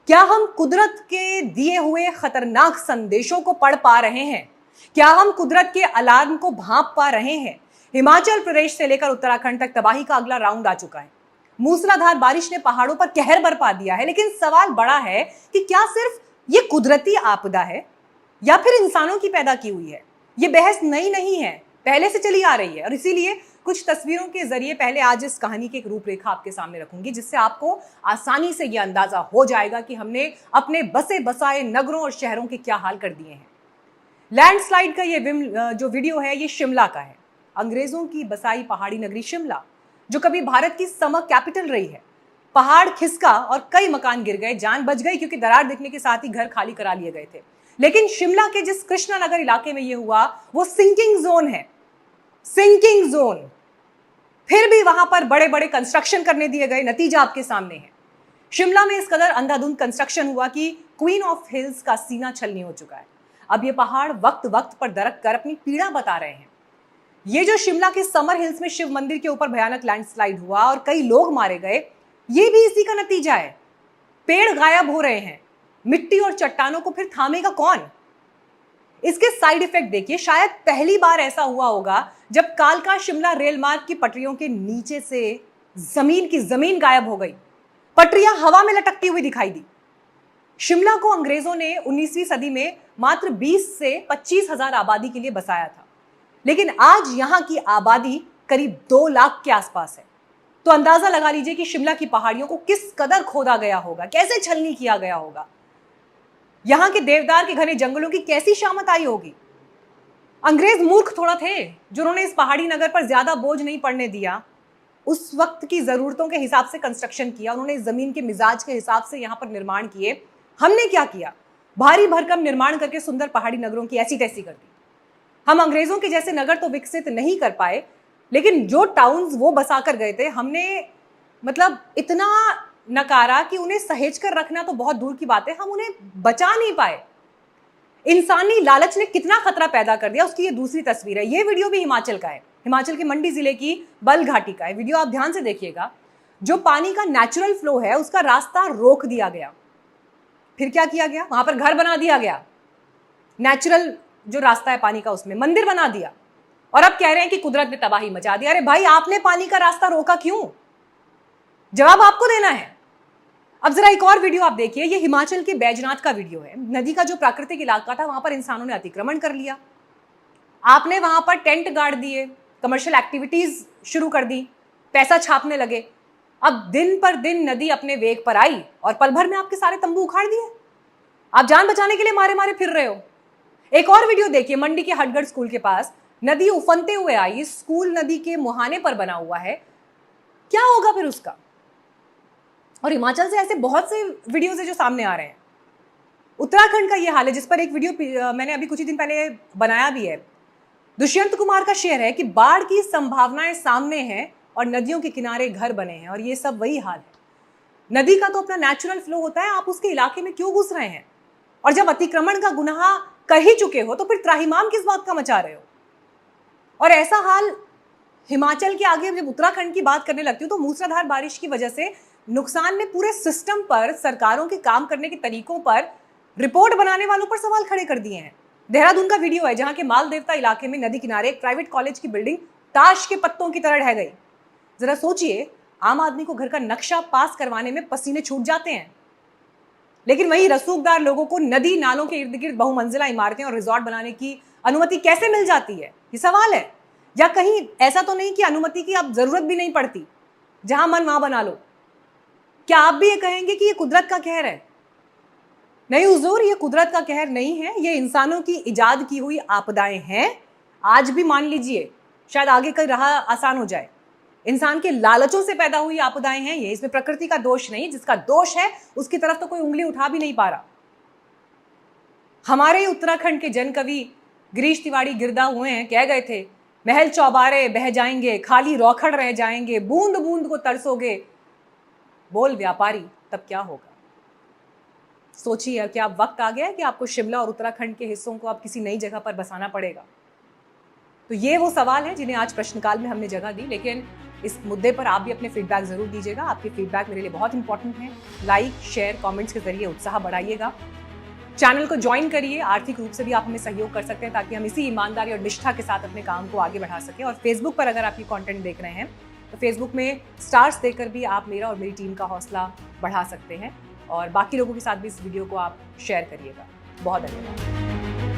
क्या हम कुदरत के दिए हुए खतरनाक संदेशों को पढ़ पा रहे हैं? क्या हम कुदरत के अलार्म को भांप पा रहे हैं? हिमाचल प्रदेश से लेकर उत्तराखंड तक तबाही का अगला राउंड आ चुका है। मूसलाधार बारिश ने पहाड़ों पर कहर बरपा दिया है, लेकिन सवाल बड़ा है कि क्या सिर्फ ये कुदरती आपदा है या फिर इंसानों की पैदा की हुई है? ये बहस नई नहीं है, पहले से चली आ रही है और इसीलिए कुछ तस्वीरों के जरिए पहले आज इस कहानी की एक रूपरेखा आपके सामने रखूंगी, जिससे आपको आसानी से यह अंदाजा हो जाएगा कि हमने अपने बसे बसाए नगरों और शहरों के क्या हाल कर दिए हैं। लैंडस्लाइड का ये जो वीडियो है, ये शिमला का है। अंग्रेजों की बसाई पहाड़ी नगरी शिमला, जो कभी भारत की समर कैपिटल रही है। पहाड़ खिसका और कई मकान गिर गए, जान बच गई क्योंकि दरार दिखने के साथ ही घर खाली करा लिए गए थे। लेकिन शिमला के जिस कृष्णानगर इलाके में ये हुआ, वो सिंकिंग जोन है, सिंकिंग जोन। फिर भी वहां पर बड़े बड़े कंस्ट्रक्शन करने दिए गए, नतीजा आपके सामने है। शिमला में इस कदर अंधाधुंध कंस्ट्रक्शन हुआ कि क्वीन ऑफ हिल्स का सीना छलनी हो चुका है। अब ये पहाड़ वक्त वक्त पर दरक कर अपनी पीड़ा बता रहे हैं। ये जो शिमला के समर हिल्स में शिव मंदिर के ऊपर भयानक लैंडस्लाइड हुआ और कई लोग मारे गए, ये भी इसी का नतीजा है। पेड़ गायब हो रहे हैं, मिट्टी और चट्टानों को फिर थामेगा कौन? इसके साइड इफेक्ट देखिए। शायद पहली बार ऐसा हुआ होगा जब कालका शिमला रेल मार्ग की पटरियों के नीचे से जमीन की जमीन गायब हो गई, पटरियां हवा में लटकती हुई दिखाई दी। शिमला को अंग्रेजों ने 19वीं सदी में मात्र 20 से 25 हजार आबादी के लिए बसाया था, लेकिन आज यहां की आबादी करीब 2 लाख के आसपास है। तो अंदाजा लगा लीजिए कि शिमला की पहाड़ियों को किस कदर खोदा गया होगा, कैसे छलनी किया गया होगा। यहां के देवदार के घने जंगलों की कैसी शामत आई होगी। अंग्रेज मूर्ख थोड़ा थे जिन्होंने इस पहाड़ी नगर पर ज्यादा बोझ नहीं पड़ने दिया। उस वक्त की जरूरतों के हिसाब से कंस्ट्रक्शन किया, उन्होंने जमीन के मिजाज के हिसाब से यहां पर निर्माण किए। हमने क्या किया? भारी भरकम निर्माण करके सुंदर पहाड़ी नगरों की ऐसी तैसी कर दी। हम अंग्रेजों के जैसे नगर तो विकसित नहीं कर पाए, लेकिन जो टाउन्स वो बसा कर गए थे, हमने मतलब इतना नकारा कि उन्हें सहेज कर रखना तो बहुत दूर की बात है, हम उन्हें बचा नहीं पाए। इंसानी लालच ने कितना खतरा पैदा कर दिया, उसकी ये दूसरी तस्वीर है। ये वीडियो भी हिमाचल का है, हिमाचल के मंडी जिले की बल घाटी का है। वीडियो आप ध्यान से देखिएगा। जो पानी का नेचुरल फ्लो है, उसका रास्ता रोक दिया गया। फिर क्या किया गया? वहां पर घर बना दिया गया। नेचुरल जो रास्ता है पानी का, उसमें मंदिर बना दिया। और अब कह रहे हैं कि कुदरत ने तबाही मचा दी। अरे भाई, आपने पानी का रास्ता रोका क्यों? जवाब आपको देना है। अब जरा एक और वीडियो आप देखिए। ये हिमाचल के बैजनाथ का वीडियो है। नदी का जो प्राकृतिक इलाका था, वहां पर इंसानों ने अतिक्रमण कर लिया। आपने वहां पर टेंट गाड़ दिए, कमर्शियल एक्टिविटीज शुरू कर दी, पैसा छापने लगे। अब दिन पर दिन नदी अपने वेग पर आई और पल भर में आपके सारे तंबू उखाड़ दिए। आप जान बचाने के लिए मारे मारे फिर रहे हो। एक और वीडियो देखिए। मंडी के हटगढ़ स्कूल के पास नदी उफनते हुए आई। स्कूल नदी के मुहाने पर बना हुआ है। क्या होगा फिर उसका? और हिमाचल से ऐसे बहुत से वीडियोज है जो सामने आ रहे हैं। उत्तराखंड का ये हाल है, जिस पर एक वीडियो मैंने अभी कुछ ही दिन पहले बनाया भी है। दुष्यंत कुमार का शेर है कि बाढ़ की संभावनाएं सामने हैं और नदियों के किनारे घर बने हैं, और ये सब वही हाल है। नदी का तो अपना नेचुरल फ्लो होता है, आप उसके इलाके में क्यों घुस रहे हैं? और जब अतिक्रमण का गुनाह कर ही चुके हो तो फिर त्राहिमाम किस बात का मचा रहे हो? और ऐसा हाल हिमाचल के आगे जब उत्तराखंड की बात करने लगती हूँ तो मूसलाधार बारिश की वजह से नुकसान ने पूरे सिस्टम पर, सरकारों के काम करने के तरीकों पर, रिपोर्ट बनाने वालों पर सवाल खड़े कर दिए हैं। देहरादून का वीडियो है, जहां के माल देवता इलाके में नदी किनारे एक प्राइवेट कॉलेज की बिल्डिंग ताश के पत्तों की तरह ढह गई। जरा सोचिए, आम आदमी को घर का नक्शा पास करवाने में पसीने छूट जाते हैं, लेकिन वही रसूखदार लोगों को नदी नालों के इर्द गिर्द बहुमंजिला इमारतें और रिजॉर्ट बनाने की अनुमति कैसे मिल जाती है? ये सवाल है। या कहीं ऐसा तो नहीं कि अनुमति की अब जरूरत भी नहीं पड़ती, जहां मन वहां बना लो? क्या आप भी ये कहेंगे कि ये कुदरत का कहर है? नहीं हुजूर, ये कुदरत का कहर नहीं है, ये इंसानों की इजाद की हुई आपदाएं हैं। आज भी मान लीजिए, शायद आगे का राह आसान हो जाए। इंसान के लालचों से पैदा हुई आपदाएं हैं ये, इसमें प्रकृति का दोष नहीं। जिसका दोष है उसकी तरफ तो कोई उंगली उठा भी नहीं पा रहा। हमारे उत्तराखंड के जन कवि गिरीश तिवारी गिरदा हुए हैं, कह गए थे, महल चौबारे बह जाएंगे, खाली रौखड़ रह जाएंगे, बूंद बूंद को तरसोगे, बोल व्यापारी तब क्या होगा? सोचिए, क्या अब वक्त आ गया है कि आपको शिमला और उत्तराखंड के हिस्सों को अब किसी नई जगह पर बसाना पड़ेगा? तो ये वो सवाल है जिन्हें आज प्रश्नकाल में हमने जगह दी, लेकिन इस मुद्दे पर आप भी अपने फीडबैक जरूर दीजिएगा। आपके फीडबैक मेरे लिए बहुत इंपॉर्टेंट है। लाइक, शेयर, कमेंट्स के जरिए उत्साह बढ़ाइएगा। चैनल को ज्वाइन करिए। आर्थिक रूप से भी आप हमें सहयोग कर सकते हैं ताकि हम इसी ईमानदारी और निष्ठा के साथ अपने काम को आगे बढ़ा सकें। और फेसबुक पर अगर आप ये कंटेंट देख रहे हैं तो फेसबुक में स्टार्स देकर भी आप मेरा और मेरी टीम का हौसला बढ़ा सकते हैं। और बाकी लोगों के साथ भी इस वीडियो को आप शेयर करिएगा। बहुत धन्यवाद।